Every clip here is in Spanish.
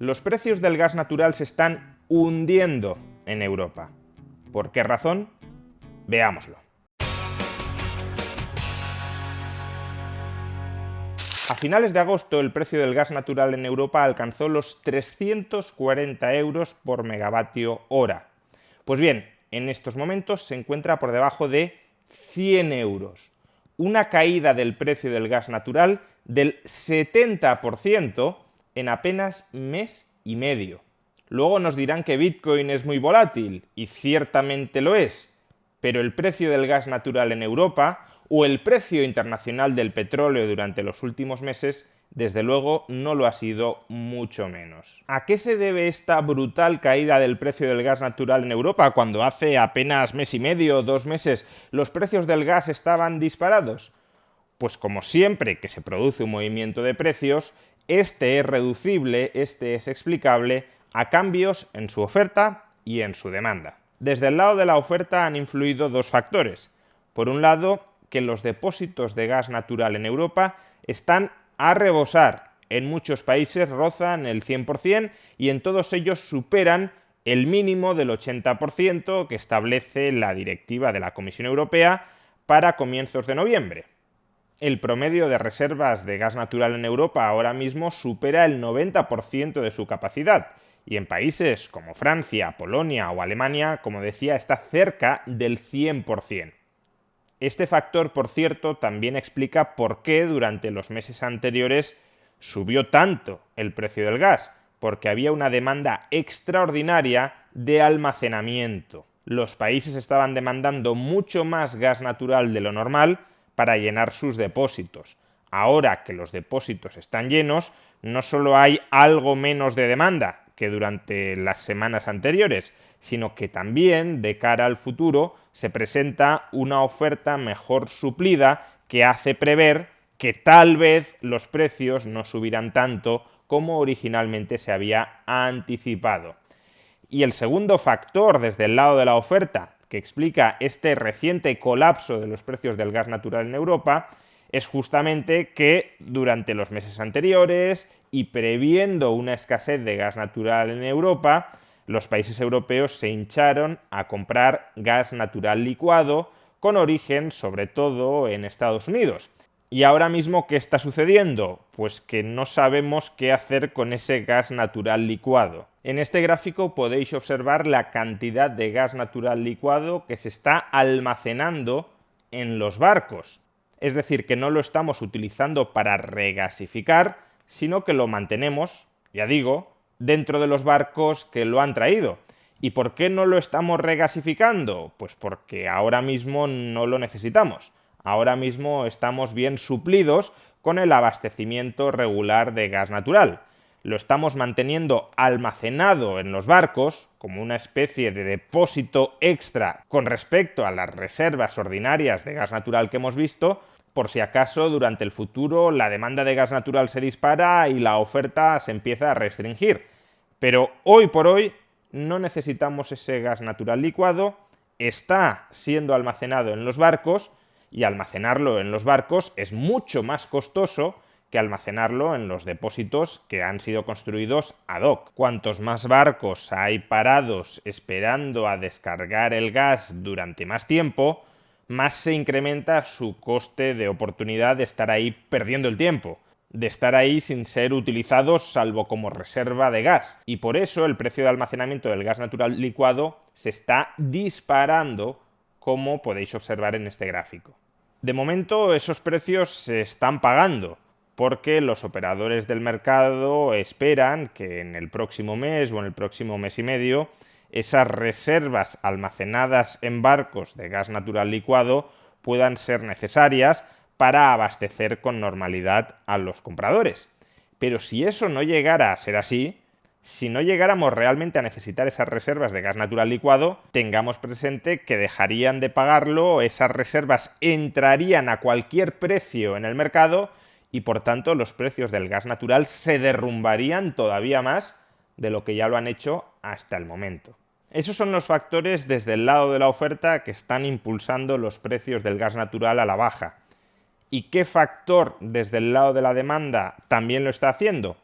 Los precios del gas natural se están hundiendo en Europa. ¿Por qué razón? Veámoslo. A finales de agosto el precio del gas natural en Europa alcanzó los 340 euros por megavatio hora. Pues bien, en estos momentos se encuentra por debajo de 100 euros. Una caída del precio del gas natural del 70% en apenas mes y medio. Luego nos dirán que Bitcoin es muy volátil, y ciertamente lo es, pero el precio del gas natural en Europa o el precio internacional del petróleo durante los últimos meses, desde luego no lo ha sido mucho menos. ¿A qué se debe esta brutal caída del precio del gas natural en Europa cuando hace apenas mes y medio o 2 meses los precios del gas estaban disparados? Pues como siempre que se produce un movimiento de precios, este es reducible, este es explicable a cambios en su oferta y en su demanda. Desde el lado de la oferta han influido dos factores. Por un lado, que los depósitos de gas natural en Europa están a rebosar. En muchos países rozan el 100% y en todos ellos superan el mínimo del 80% que establece la directiva de la Comisión Europea para comienzos de noviembre. El promedio de reservas de gas natural en Europa ahora mismo supera el 90% de su capacidad, y en países como Francia, Polonia o Alemania, como decía, está cerca del 100%. Este factor, por cierto, también explica por qué durante los meses anteriores subió tanto el precio del gas, porque había una demanda extraordinaria de almacenamiento. Los países estaban demandando mucho más gas natural de lo normal para llenar sus depósitos. Ahora que los depósitos están llenos, no solo hay algo menos de demanda que durante las semanas anteriores, sino que también, de cara al futuro, se presenta una oferta mejor suplida que hace prever que tal vez los precios no subirán tanto como originalmente se había anticipado. Y el segundo factor desde el lado de la oferta que explica este reciente colapso de los precios del gas natural en Europa es justamente que durante los meses anteriores y previendo una escasez de gas natural en Europa, los países europeos se hincharon a comprar gas natural licuado con origen sobre todo en Estados Unidos. ¿Y ahora mismo qué está sucediendo? Pues que no sabemos qué hacer con ese gas natural licuado. En este gráfico podéis observar la cantidad de gas natural licuado que se está almacenando en los barcos. Es decir, que no lo estamos utilizando para regasificar, sino que lo mantenemos, ya digo, dentro de los barcos que lo han traído. ¿Y por qué no lo estamos regasificando? Pues porque ahora mismo no lo necesitamos. Ahora mismo estamos bien suplidos con el abastecimiento regular de gas natural. Lo estamos manteniendo almacenado en los barcos como una especie de depósito extra con respecto a las reservas ordinarias de gas natural que hemos visto, por si acaso durante el futuro la demanda de gas natural se dispara y la oferta se empieza a restringir. Pero hoy por hoy no necesitamos ese gas natural licuado, está siendo almacenado en los barcos, y almacenarlo en los barcos es mucho más costoso que almacenarlo en los depósitos que han sido construidos ad hoc. Cuantos más barcos hay parados esperando a descargar el gas durante más tiempo, más se incrementa su coste de oportunidad de estar ahí perdiendo el tiempo, de estar ahí sin ser utilizados salvo como reserva de gas. Y por eso el precio de almacenamiento del gas natural licuado se está disparando, como podéis observar en este gráfico. De momento esos precios se están pagando porque los operadores del mercado esperan que en el próximo mes o en el próximo mes y medio esas reservas almacenadas en barcos de gas natural licuado puedan ser necesarias para abastecer con normalidad a los compradores. Pero si eso no llegara a ser así, si no llegáramos realmente a necesitar esas reservas de gas natural licuado, tengamos presente que dejarían de pagarlo, esas reservas entrarían a cualquier precio en el mercado y por tanto los precios del gas natural se derrumbarían todavía más de lo que ya lo han hecho hasta el momento. Esos son los factores desde el lado de la oferta que están impulsando los precios del gas natural a la baja. ¿Y qué factor desde el lado de la demanda también lo está haciendo?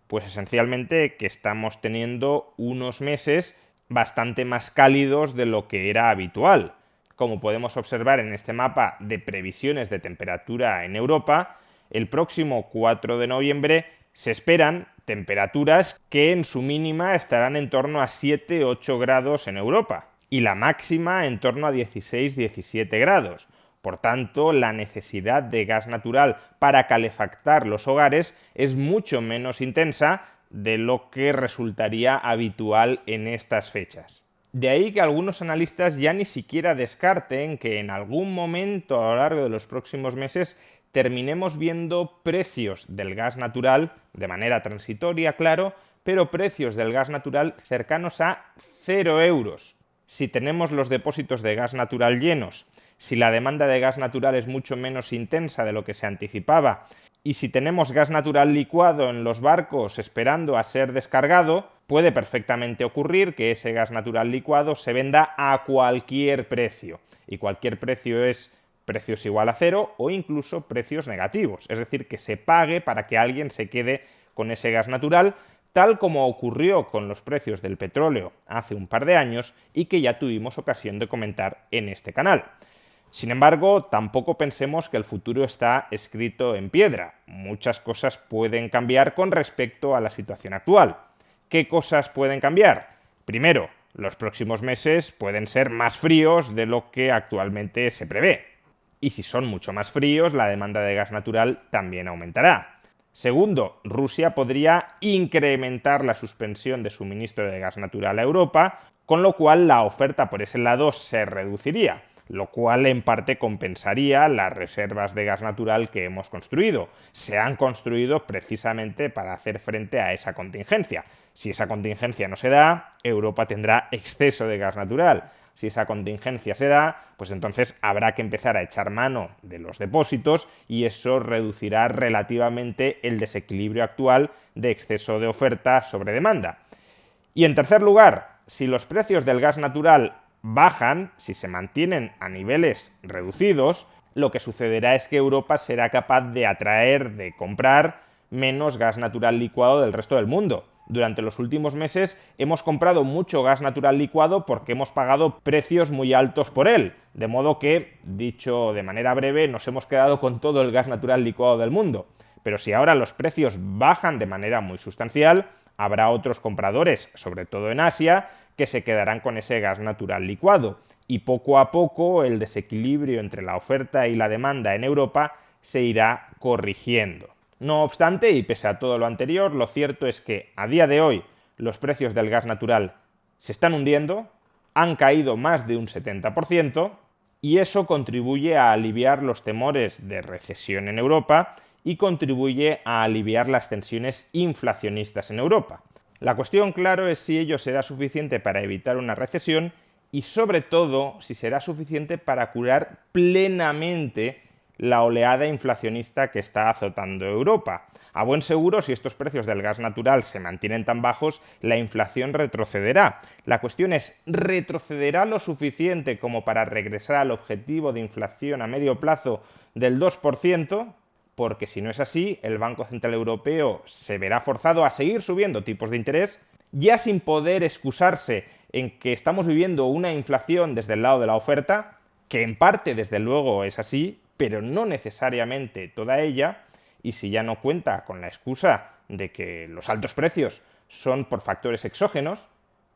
Pues esencialmente que estamos teniendo unos meses bastante más cálidos de lo que era habitual. Como podemos observar en este mapa de previsiones de temperatura en Europa, el próximo 4 de noviembre se esperan temperaturas que en su mínima estarán en torno a 7-8 grados en Europa y la máxima en torno a 16-17 grados. Por tanto, la necesidad de gas natural para calefactar los hogares es mucho menos intensa de lo que resultaría habitual en estas fechas. De ahí que algunos analistas ya ni siquiera descarten que en algún momento a lo largo de los próximos meses terminemos viendo precios del gas natural, de manera transitoria, claro, pero precios del gas natural cercanos a 0 euros. Si tenemos los depósitos de gas natural llenos, si la demanda de gas natural es mucho menos intensa de lo que se anticipaba y si tenemos gas natural licuado en los barcos esperando a ser descargado, puede perfectamente ocurrir que ese gas natural licuado se venda a cualquier precio. Y cualquier precio es precios igual a cero o incluso precios negativos. Es decir, que se pague para que alguien se quede con ese gas natural, tal como ocurrió con los precios del petróleo hace un par de años y que ya tuvimos ocasión de comentar en este canal. Sin embargo, tampoco pensemos que el futuro está escrito en piedra. Muchas cosas pueden cambiar con respecto a la situación actual. ¿Qué cosas pueden cambiar? Primero, los próximos meses pueden ser más fríos de lo que actualmente se prevé. Y si son mucho más fríos, la demanda de gas natural también aumentará. Segundo, Rusia podría incrementar la suspensión de suministro de gas natural a Europa, con lo cual la oferta por ese lado se reduciría, lo cual en parte compensaría las reservas de gas natural que hemos construido. Se han construido precisamente para hacer frente a esa contingencia. Si esa contingencia no se da, Europa tendrá exceso de gas natural. Si esa contingencia se da, pues entonces habrá que empezar a echar mano de los depósitos y eso reducirá relativamente el desequilibrio actual de exceso de oferta sobre demanda. Y en tercer lugar, si los precios del gas natural bajan, si se mantienen a niveles reducidos, lo que sucederá es que Europa será capaz de atraer, de comprar menos gas natural licuado del resto del mundo. Durante los últimos meses hemos comprado mucho gas natural licuado porque hemos pagado precios muy altos por él, de modo que, dicho de manera breve, nos hemos quedado con todo el gas natural licuado del mundo. Pero si ahora los precios bajan de manera muy sustancial, habrá otros compradores, sobre todo en Asia, que se quedarán con ese gas natural licuado y poco a poco el desequilibrio entre la oferta y la demanda en Europa se irá corrigiendo. No obstante, y pese a todo lo anterior, lo cierto es que a día de hoy los precios del gas natural se están hundiendo, han caído más de un 70% y eso contribuye a aliviar los temores de recesión en Europa y contribuye a aliviar las tensiones inflacionistas en Europa. La cuestión, claro, es si ello será suficiente para evitar una recesión y, sobre todo, si será suficiente para curar plenamente la oleada inflacionista que está azotando Europa. A buen seguro, si estos precios del gas natural se mantienen tan bajos, la inflación retrocederá. La cuestión es, ¿retrocederá lo suficiente como para regresar al objetivo de inflación a medio plazo del 2%? Porque si no es así, el Banco Central Europeo se verá forzado a seguir subiendo tipos de interés, ya sin poder excusarse en que estamos viviendo una inflación desde el lado de la oferta, que en parte desde luego es así, pero no necesariamente toda ella, y si ya no cuenta con la excusa de que los altos precios son por factores exógenos,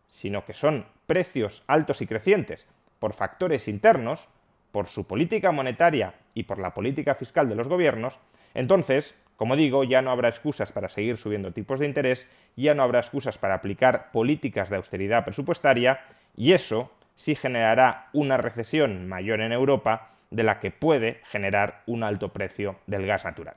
sino que son precios altos y crecientes por factores internos, por su política monetaria y por la política fiscal de los gobiernos, entonces, como digo, ya no habrá excusas para seguir subiendo tipos de interés, ya no habrá excusas para aplicar políticas de austeridad presupuestaria, y eso sí generará una recesión mayor en Europa de la que puede generar un alto precio del gas natural.